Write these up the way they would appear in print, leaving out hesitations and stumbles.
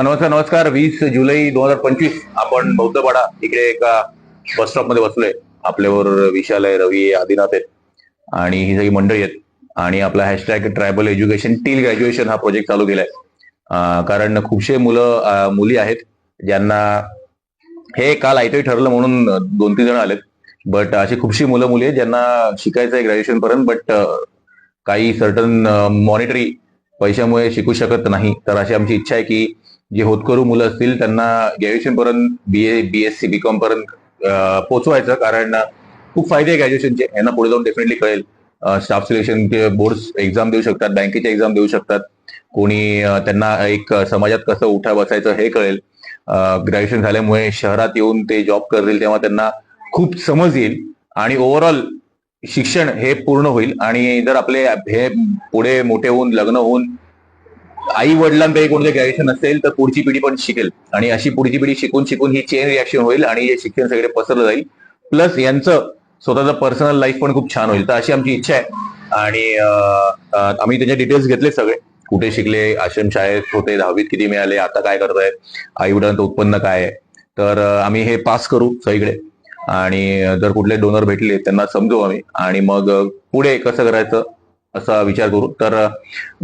नमस्कार नमस्कार. 20 जुलै 2025 आपण बौद्धपाडा इकडे एका बस स्टॉप मध्ये बसलोय. आपल्यावर विशाल आहे, रवी आहे, आदिनाथ आहेत आणि ही सगळी मंडळी आहेत. आणि आपला hashtag tribal education till graduation हा प्रोजेक्ट चालू केलाय. कारण खूपशे मुली आहेत ज्यांना हे काल ऐकतोय ठरलं म्हणून 2-3 जण आलेत. बट अशी खूपशी मुलं मुली आहेत ज्यांना शिकायचं आहे ग्रॅज्युएशन पर्यंत, बट काही सर्टन मॉनिटरी पैशामुळे शिकू शकत नाही. तर अशी आमची इच्छा आहे की जे होतकरू मुलं असतील त्यांना ग्रॅज्युएशन पर्यंत BSc BCom पर्यंत पोहोचवायचं. कारण खूप फायदे आहे ग्रॅज्युएशनचे. यांना पुढे जाऊन डेफिनेटली कळेल. स्टाफ सिलेक्शन बोर्ड एक्झाम देऊ शकतात, बँकेचे एक्झाम देऊ शकतात. कोणी त्यांना एक समाजात कसं उठा बसायचं हे कळेल. ग्रॅज्युएशन झाल्यामुळे शहरात येऊन ते जॉब करतील तेव्हा त्यांना खूप समज येईल आणि ओव्हरऑल शिक्षण हे पूर्ण होईल. आणि जर आपले हे पुढे मोठे होऊन लग्न होऊन आई वडिलांपैकी कोणते ग्रॅज्युएशन असेल तर पुढची पिढी पण शिकेल आणि अशी पुढची पिढी शिकून शिकून ही चेन रिॲक्शन होईल आणि हे शिक्षण सगळे पसरलं जाईल. प्लस यांचं स्वतःचं पर्सनल लाईफ पण खूप छान होईल. तर अशी आमची इच्छा आहे. आणि आम्ही त्याचे डिटेल्स घेतले सगळे. कुठे शिकले, आश्रमशाळेत होते, 10वीत किती मिळाले, आता काय करतायत, आई वडिलांचं उत्पन्न काय आहे. तर आम्ही हे पास करू सगळीकडे आणि जर कुठले डोनर भेटले त्यांना समजू आम्ही आणि मग पुढे कसं करायचं असा विचार करू. तर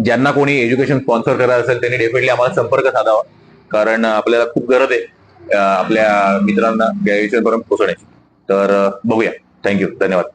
ज्यांना कोणी एज्युकेशन स्पॉन्सर करायचं असेल त्यांनी डेफिनेटली आम्हाला संपर्क साधावा. कारण आपल्याला खूप गरज आहे आपल्या मित्रांना ग्रॅज्युएशन पर्यंत पोहोचण्याची. तर बघूया. थँक्यू, धन्यवाद.